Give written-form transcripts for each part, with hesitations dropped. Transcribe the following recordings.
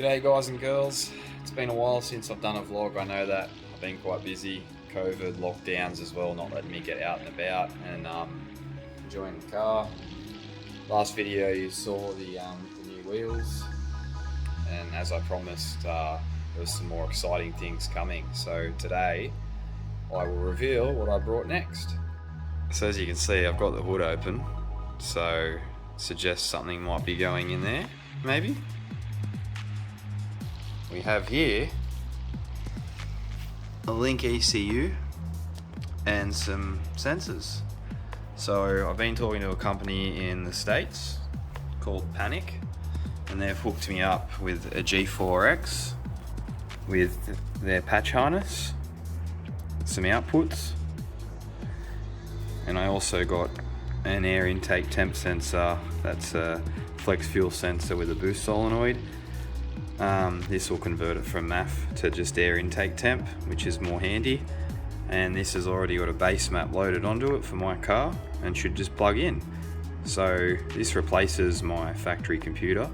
G'day guys and girls, it's been a while since I've done a vlog. I know that I've been quite busy, COVID, lockdowns as well, not letting me get out and about, and enjoying the car. Last video you saw the new wheels, and as I promised there's some more exciting things coming. So today I will reveal what I brought next. So as you can see, I've got the hood open, so suggests something might be going in there, maybe. We have here a link ECU and some sensors. So I've been talking to a company in the States called Panic, and they've hooked me up with a G4X with their patch harness, some outputs, and I also got an air intake temp sensor. That's a flex fuel sensor with a boost solenoid. This will convert it from MAF to just air intake temp, which is more handy. And this has already got a base map loaded onto it for my car and should just plug in. So this replaces my factory computer,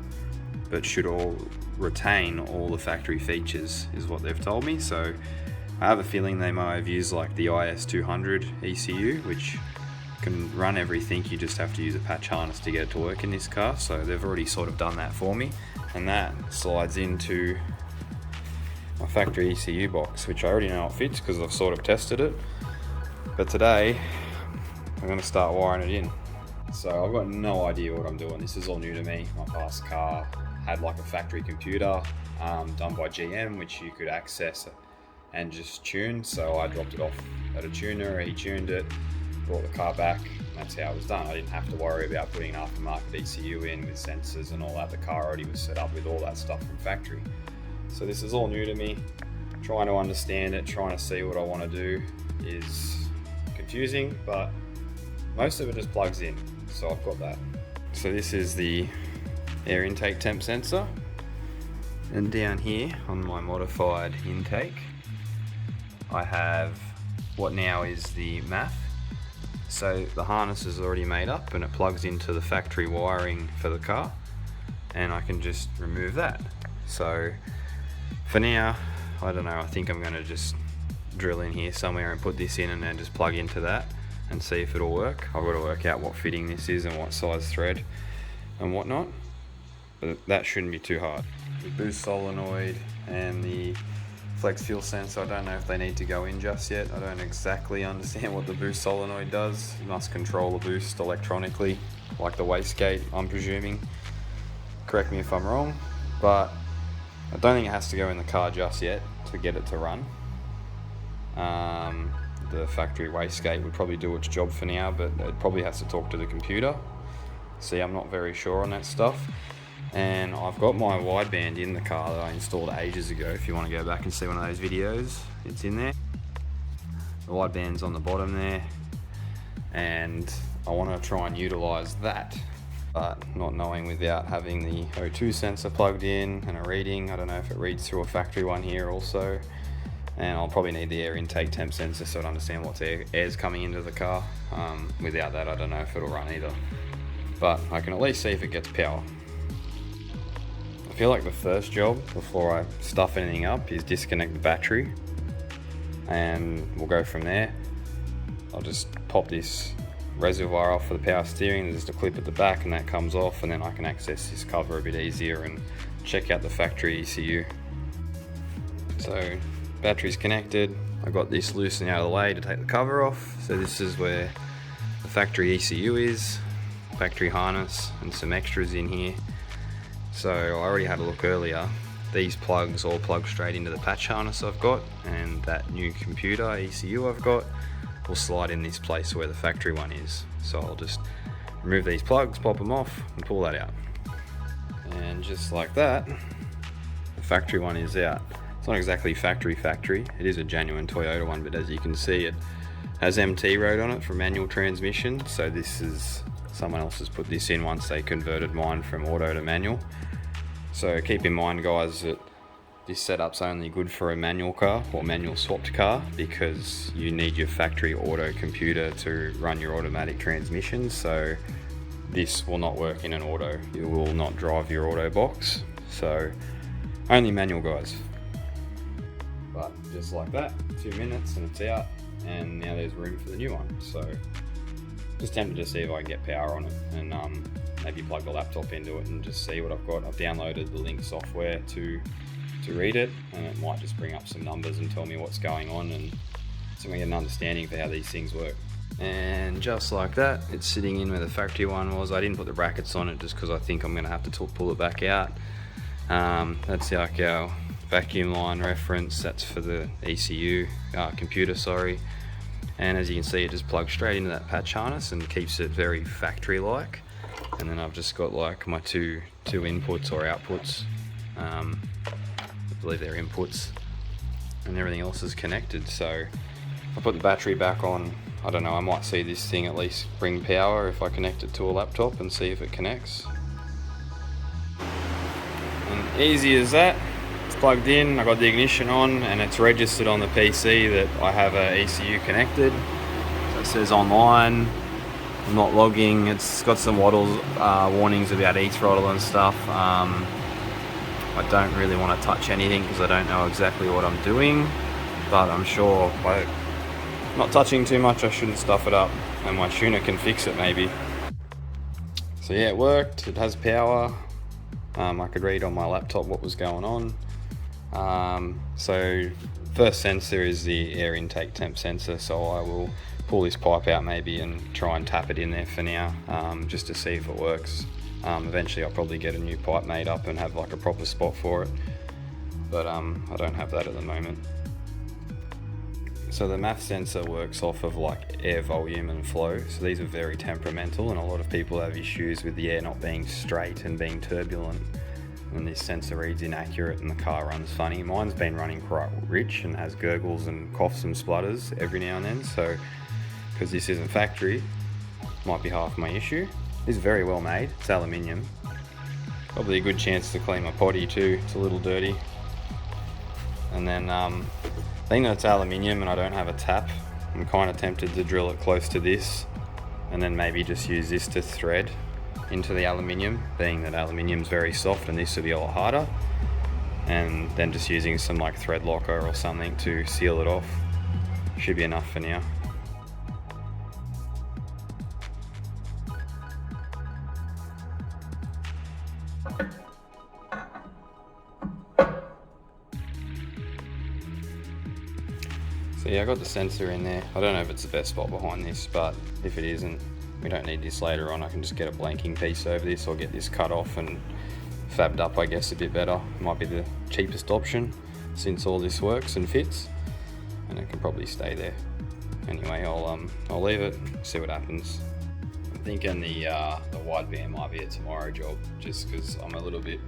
but should all retain all the factory features, is what they've told me. So I have a feeling they might have used like the IS200 ECU, which can run everything. You just have to use a patch harness to get it to work in this car. So they've already sort of done that for me. And that slides into my factory ECU box, which I already know it fits because I've sort of tested it. But today I'm going to start wiring it in. So I've got no idea what I'm doing. This is all new to me. My past car had like a factory computer done by GM, which you could access and just tune. So I dropped it off at a tuner, he tuned it, brought the car back. That's how it was done. I didn't have to worry about putting an aftermarket ECU in with sensors and all that. The car already was set up with all that stuff from factory. So this is all new to me. Trying to understand it, trying to see what I want to do is confusing, but most of it just plugs in. So I've got that. So this is the air intake temp sensor. And down here on my modified intake, I have what now is the MAF. So the harness is already made up and it plugs into the factory wiring for the car, and I can just remove that. So for now, I don't know, I think I'm going to just drill in here somewhere and put this in and then just plug into that and see if it'll work. I've got to work out what fitting this is and what size thread and whatnot, but that shouldn't be too hard. The boost solenoid and the flex fuel sensor, I don't know if they need to go in just yet. I don't exactly understand what the boost solenoid does. You must control the boost electronically, like the wastegate, I'm presuming. Correct me if I'm wrong, but I don't think it has to go in the car just yet to get it to run. The factory wastegate would probably do its job for now, but it probably has to talk to the computer. See, I'm not very sure on that stuff. And I've got my wideband in the car that I installed ages ago. If you want to go back and see one of those videos, it's in there. The wideband's on the bottom there, and I want to try and utilize that, but not knowing without having the O2 sensor plugged in and a reading. I don't know if it reads through a factory one here also, and I'll probably need the air intake temp sensor so I understand what air's coming into the car. Without that, I don't know if it'll run either, but I can at least see if it gets power. I feel like the first job before I stuff anything up is disconnect the battery, and we'll go from there. I'll just pop this reservoir off for the power steering. There's just a clip at the back and that comes off, and then I can access this cover a bit easier and check out the factory ECU. So battery's connected. I got this loosened out of the way to take the cover off. So this is where the factory ECU is, factory harness and some extras in here. So I already had a look earlier. These plugs all plug straight into the patch harness I've got, and that new computer ECU I've got will slide in this place where the factory one is. So I'll just remove these plugs, pop them off and pull that out. And just like that, the factory one is out. It's not exactly factory, it is a genuine Toyota one, but as you can see it has MT wrote on it for manual transmission. So this is, someone else has put this in once they converted mine from auto to manual. So keep in mind guys that this setup's only good for a manual car or manual swapped car, because you need your factory auto computer to run your automatic transmission. So this will not work in an auto. It will not drive your auto box. So Only manual, guys. But just like that, 2 minutes and it's out, and now there's room for the new one. So just tempted to see if I can get power on it, and maybe plug the laptop into it and just see what I've got. I've downloaded the Link software to read it, and it might just bring up some numbers and tell me what's going on, and so I get an understanding for how these things work. And just like that, it's sitting in where the factory one was. I didn't put the brackets on it just because I think I'm going to have to pull it back out. That's like our vacuum line reference. That's for the ECU computer, sorry. And as you can see, it just plugs straight into that patch harness and keeps it very factory-like. And then I've just got like my two inputs or outputs. I believe they're inputs, and everything else is connected. So if I put the battery back on, I don't know, I might see this thing at least bring power if I connect it to a laptop and see if it connects. And easy as that, it's plugged in, I got the ignition on, and it's registered on the PC that I have a ECU connected. So it says online, I'm not logging, it's got some warnings about e-throttle and stuff. I don't really want to touch anything because I don't know exactly what I'm doing, but I'm sure by not touching too much I shouldn't stuff it up, and my tuner can fix it maybe. So yeah, it worked, it has power. I could read on my laptop what was going on. So first sensor is the air intake temp sensor, so I will pull this pipe out maybe and try and tap it in there for now, just to see if it works. Eventually I'll probably get a new pipe made up and have like a proper spot for it, but I don't have that at the moment. So the MAF sensor works off of like air volume and flow, so these are very temperamental, and a lot of people have issues with the air not being straight and being turbulent, and this sensor reads inaccurate and the car runs funny. Mine's been running quite rich and has gurgles and coughs and splutters every now and then, so because this isn't factory, might be half my issue. It's very well made, it's aluminium. Probably a good chance to clean my potty too, it's a little dirty. And then being that it's aluminium and I don't have a tap, I'm kind of tempted to drill it close to this and then maybe just use this to thread into the aluminium, being that aluminium's very soft and this will be a lot harder. And then just using some like thread locker or something to seal it off. Should be enough for now. So yeah, I got the sensor in there. I don't know if it's the best spot behind this, but if it isn't, we don't need this later on. I can just get a blanking piece over this or get this cut off and fabbed up, I guess, a bit better. Might be the cheapest option since all this works and fits, and it can probably stay there. Anyway, I'll leave it, see what happens. I'm thinking the wideband might be a tomorrow job, just because I'm a little bit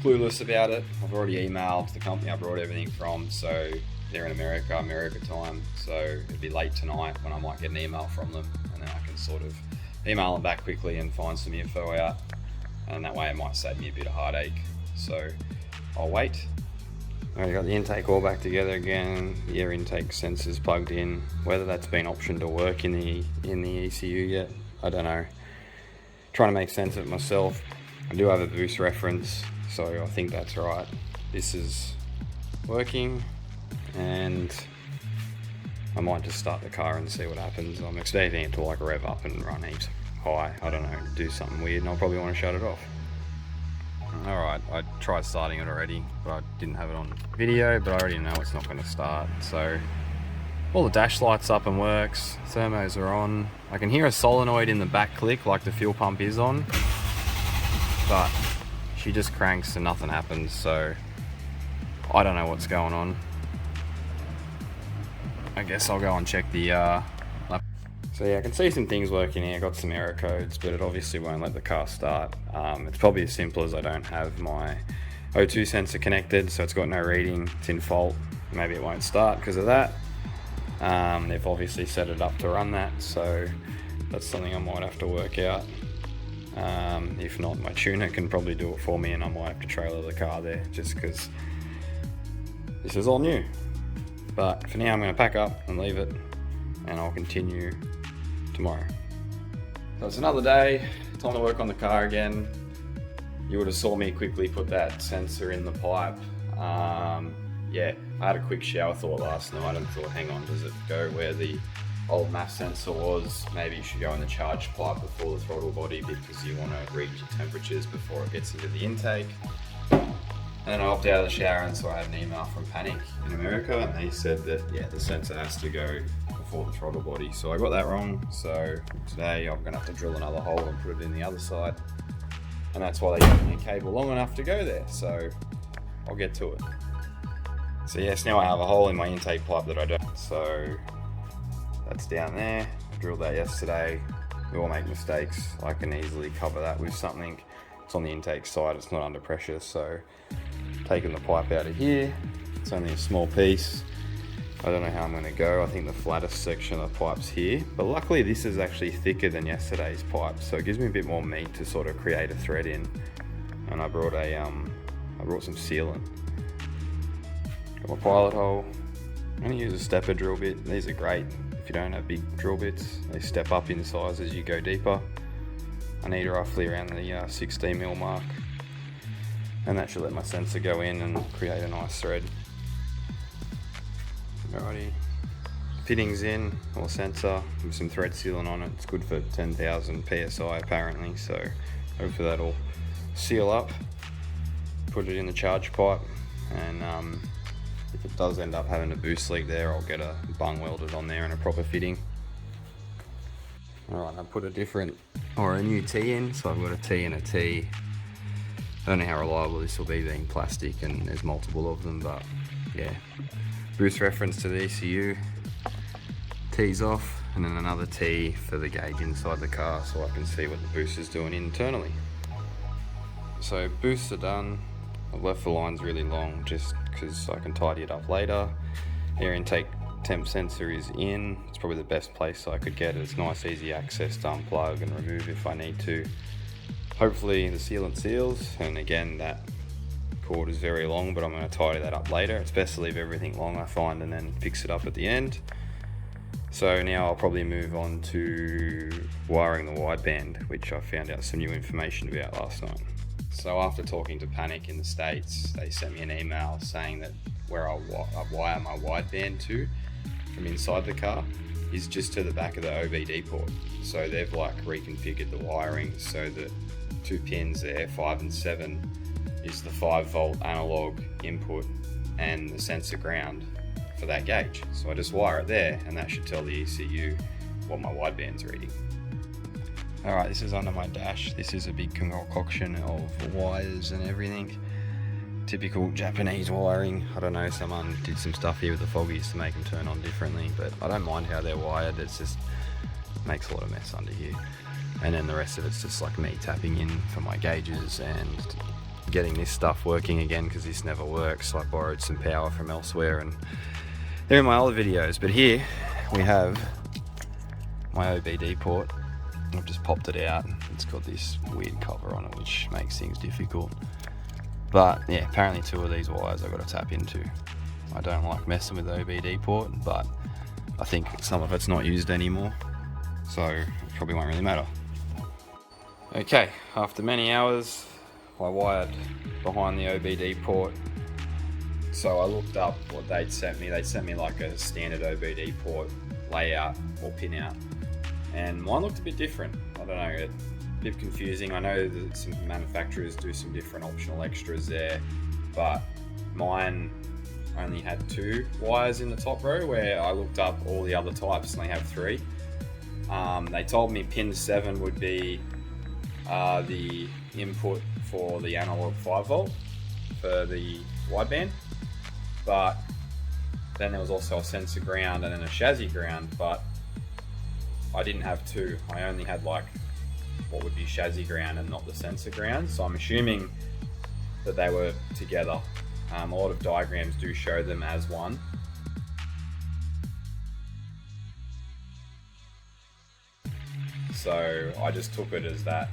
clueless about it. I've already emailed the company I brought everything from, so they're in America time, so it'd be late tonight when I might get an email from them, and then I can sort of email them back quickly and find some info out, and that way it might save me a bit of heartache. So I'll wait. Alright, got the intake all back together again, the air intake sensors plugged in. Whether that's been optioned to work in the ECU yet, I don't know. Trying to make sense of it myself. I do have a boost reference, so I think that's right. This is working, and I might just start the car and see what happens. I'm expecting it to like rev up and run heaps high. I don't know, do something weird, and I'll probably want to shut it off. Alright, I tried starting it already, but I didn't have it on video, but I already know it's not going to start. So all the dash lights up and works, thermos are on. I can hear a solenoid in the back click like the fuel pump is on, but she just cranks and nothing happens, so I don't know what's going on. I guess I'll go and check the So yeah, I can see some things working here. I got some error codes, but it obviously won't let the car start. It's probably as simple as I don't have my O2 sensor connected, so it's got no reading, it's in fault. Maybe it won't start because of that. They've obviously set it up to run that, so that's something I might have to work out. If not, my tuner can probably do it for me, and I might have to trailer the car there just because this is all new. But for now, I'm going to pack up and leave it, and I'll continue tomorrow. So it's another day, time to work on the car again. you would have saw me quickly put that sensor in the pipe. Yeah, I had a quick shower thought last night and thought, hang on, does it go where the old MAF sensor was? Maybe you should go in the charge pipe before the throttle body, because you want to read your temperatures before it gets into the intake. And then I hopped out of the shower and so I had an email from Panic in America, and they said that, yeah, the sensor has to go before the throttle body. So I got that wrong. So today I'm gonna have to drill another hole and put it in the other side. And that's why they gave me a cable long enough to go there. So I'll get to it. So yes, now I have a hole in my intake pipe that I don't. So that's down there. I drilled that yesterday. We all make mistakes. I can easily cover that with something. It's on the intake side, it's not under pressure. So taking the pipe out of here, it's only a small piece. I don't know how I'm going to go. I think the flattest section of the pipe's here, but luckily this is actually thicker than yesterday's pipe, so it gives me a bit more meat to sort of create a thread in. And I brought some sealant. Got my pilot hole. I'm going to use a stepper drill bit. These are great if you don't have big drill bits. They step up in size as you go deeper. I need roughly around the 16mm mark, and that should let my sensor go in and create a nice thread. Alrighty, fittings in, or sensor with some thread sealant on it. It's good for 10,000 PSI apparently, so hopefully that'll seal up. Put it in the charge pipe, and if it does end up having a boost leak there, I'll get a bung welded on there and a proper fitting. Alright, I put a new T in, so I've got a T and a T. I don't know how reliable this will be being plastic and there's multiple of them, but yeah. Boost reference to the ECU, T's off, and then another T for the gauge inside the car so I can see what the boost is doing internally. So boosts are done. I've left the lines really long just because I can tidy it up later. Air intake temp sensor is in. It's probably the best place I could get it. It's nice, easy access to unplug and remove if I need to. Hopefully the sealant seals, and again that cord is very long, but I'm going to tidy that up later. It's best to leave everything long, I find, and then fix it up at the end. So now I'll probably move on to wiring the wideband, which I found out some new information about last night. So after talking to Panic in the States, they sent me an email saying that where I wire my wideband to from inside the car is just to the back of the OBD port. So they've like reconfigured the wiring so that 2 pins there, 5 and 7, is the 5-volt analog input and the sensor ground for that gauge. So I just wire it there, and that should tell the ECU what my wideband's reading. Alright, this is under my dash. This is a big concoction of wires and everything. Typical Japanese wiring. I don't know, someone did some stuff here with the foggies to make them turn on differently, but I don't mind how they're wired. It's just makes a lot of mess under here. And then the rest of it's just like me tapping in for my gauges and getting this stuff working again, because this never works. So I borrowed some power from elsewhere and they're in my other videos. But here we have my OBD port. I've just popped it out. It's got this weird cover on it which makes things difficult. But yeah, apparently 2 of these wires I've got to tap into. I don't like messing with the OBD port, but I think some of it's not used anymore, so it probably won't really matter. Okay, after many hours I wired behind the OBD port. So I looked up what they'd sent me. They'd sent me like a standard OBD port layout or pin out, and mine looked a bit different. I don't know, a bit confusing. I know that some manufacturers do some different optional extras there, but mine only had 2 wires in the top row, where I looked up all the other types and they have 3. They told me pin 7 would be the input for the analog 5-volt for the wideband, but then there was also a sensor ground and then a chassis ground, but I didn't have 2. I only had like what would be chassis ground and not the sensor ground, so I'm assuming that they were together. A lot of diagrams do show them as one. So I just took it as that.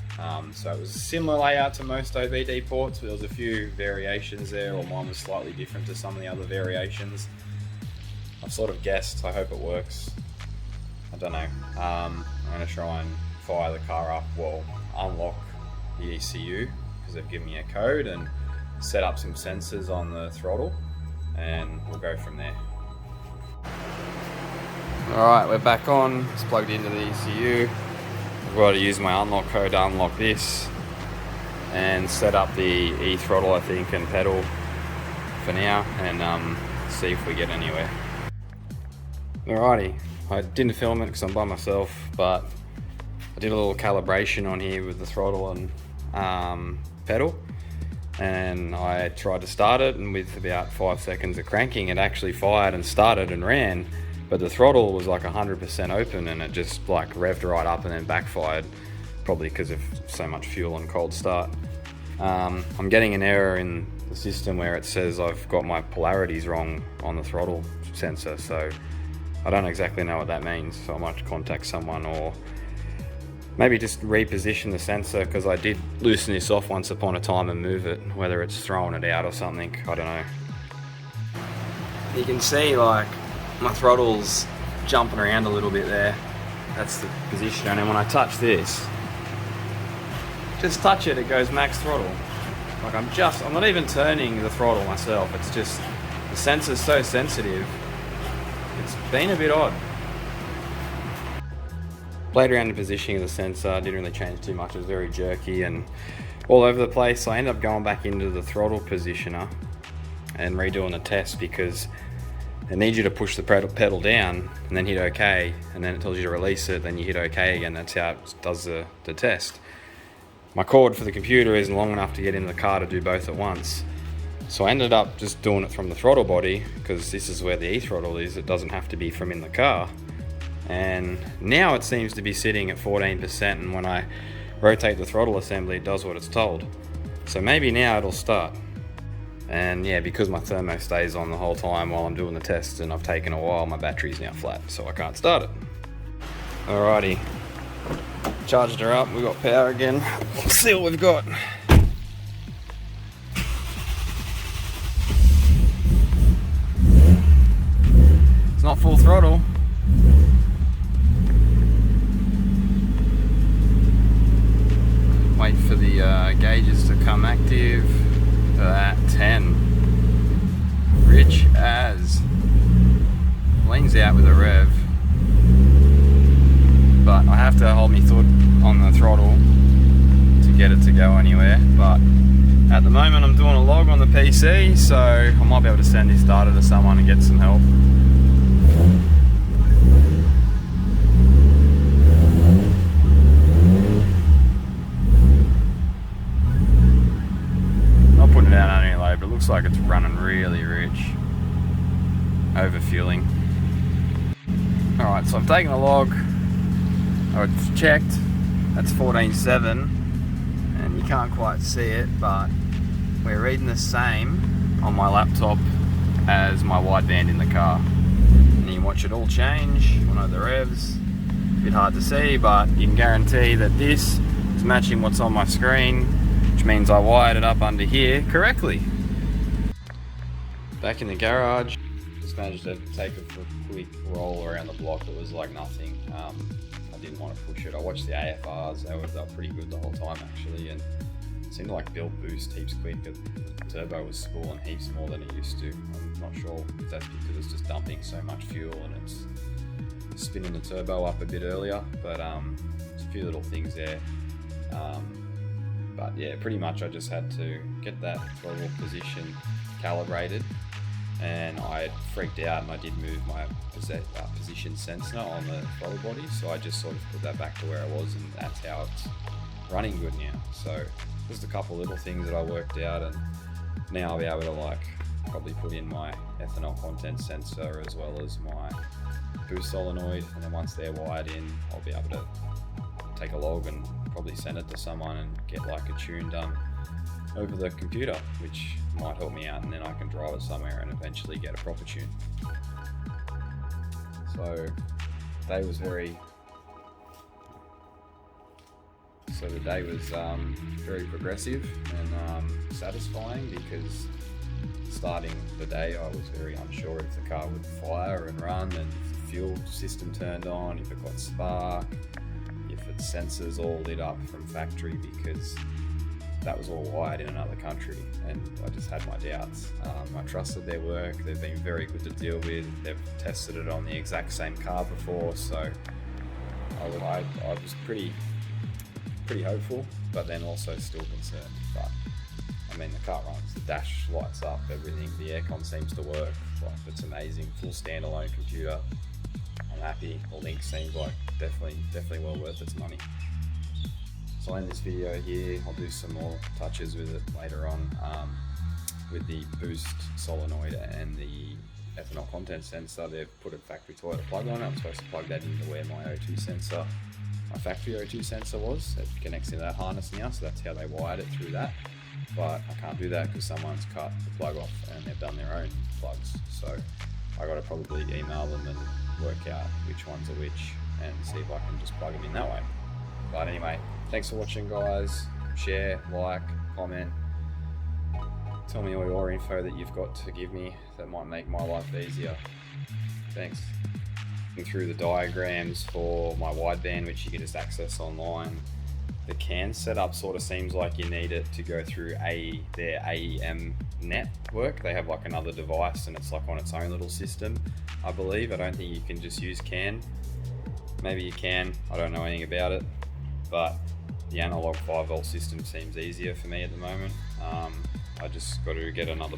So it was a similar layout to most OBD ports, but there was a few variations there, or mine was slightly different to some of the other variations. I've sort of guessed. I hope it works. I don't know. I'm going to try and fire the car up, well, unlock the ECU, because because they've given me a code, and set up some sensors on the throttle, and we'll go from there. Alright, we're back on. It's plugged into the ECU. I've got to use my unlock code to unlock this and set up the E-throttle, I think, and pedal for now, and see if we get anywhere. Alrighty, I didn't film it because I'm by myself, but I did a little calibration on here with the throttle and pedal, and I tried to start it, and with about 5 seconds of cranking it actually fired and started and ran, but the throttle was like 100% open, and it just like revved right up and then backfired, probably because of so much fuel on cold start. I'm getting an error in the system where it says I've got my polarities wrong on the throttle sensor, so I don't exactly know what that means, so I might contact someone or maybe just reposition the sensor, because I did loosen this off once upon a time and move it, whether it's throwing it out or something, I don't know. You can see like my throttle's jumping around a little bit there. That's the position, and then when I touch this, just touch it, it goes max throttle. Like I'm not even turning the throttle myself, it's just, the sensor's so sensitive, it's been a bit odd. Played around the positioning of the sensor, didn't really change too much, it was very jerky and all over the place. So I ended up going back into the throttle positioner and redoing the test, because it needs you to push the pedal down and then hit OK, and then it tells you to release it, then you hit OK again. That's how it does the test. My cord for the computer isn't long enough to get in the car to do both at once, so I ended up just doing it from the throttle body, because this is where the E-throttle is, it doesn't have to be from in the car. And now it seems to be sitting at 14%, and when I rotate the throttle assembly it does what it's told. So maybe now it'll start. And yeah, because my thermo stays on the whole time while I'm doing the tests and I've taken a while, my battery's now flat, so I can't start it. Alrighty, charged her up, we've got power again. Let's see what we've got. It's not full throttle. Wait for the gauges to come active. At 10. Rich as. Leans out with a rev. But I have to hold my foot on the throttle to get it to go anywhere. But at the moment I'm doing a log on the PC, so I might be able to send this data to someone and get some help. But it looks like it's running really rich. Overfueling. Alright, so I've taken a log. I've checked. That's 14.7. And you can't quite see it, but we're reading the same on my laptop as my wideband in the car. And you can watch it all change. I know the revs. A bit hard to see, but you can guarantee that this is matching what's on my screen, which means I wired it up under here correctly. Back in the garage, just managed to take a quick roll around the block. It was like nothing. I didn't want to push it. I watched the AFRs, they were pretty good the whole time actually, and it seemed to like build boost heaps quick. The turbo was spooling heaps more than it used to. I'm not sure if that's because it's just dumping so much fuel and it's spinning the turbo up a bit earlier, but there's a few little things there. But yeah, pretty much I just had to get that throttle position calibrated, and I freaked out and I did move my position sensor on the throttle body, so I just sort of put that back to where it was, and that's how it's running good now. So just a couple little things that I worked out, and now I'll be able to like probably put in my ethanol content sensor as well as my boost solenoid, and then once they're wired in I'll be able to take a log and probably send it to someone and get like a tune done over the computer, which might help me out, and then I can drive it somewhere and eventually get a proper tune. So the day was very progressive and satisfying, because starting the day I was very unsure if the car would fire and run, and if the fuel system turned on, if it got spark, if its sensors all lit up from factory, because that was all wired in another country, and I just had my doubts. I trusted their work. They've been very good to deal with. They've tested it on the exact same car before, so I was pretty hopeful, but then also still concerned. But I mean, the car runs, the dash lights up, everything, the aircon seems to work. Like, it's amazing. Full standalone computer. I'm happy. The link seems like definitely well worth its money. So I'll end this video here. I'll do some more touches with it later on, with the boost solenoid and the ethanol content sensor. They've put a factory Toyota plug on it. I'm supposed to plug that into where my O2 sensor, my factory O2 sensor was. It connects into that harness now, so that's how they wired it through that. But I can't do that because someone's cut the plug off and they've done their own plugs. So I got to probably email them and work out which ones are which and see if I can just plug them in that way. But anyway, thanks for watching, guys. Share, like, comment. Tell me all your info that you've got to give me that might make my life easier. Thanks. Looking through the diagrams for my wideband, which you can just access online. The CAN setup sort of seems like you need it to go through their AEM network. They have like another device and it's like on its own little system, I believe. I don't think you can just use CAN. Maybe you can, I don't know anything about it, but the analog 5-volt system seems easier for me at the moment. I just got to get another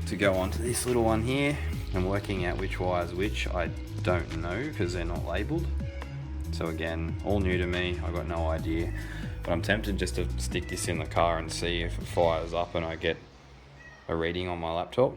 to go onto this little one here, and working out which wires which I don't know because they're not labeled. So again, all new to me, I got no idea, but I'm tempted just to stick this in the car and see if it fires up and I get a reading on my laptop.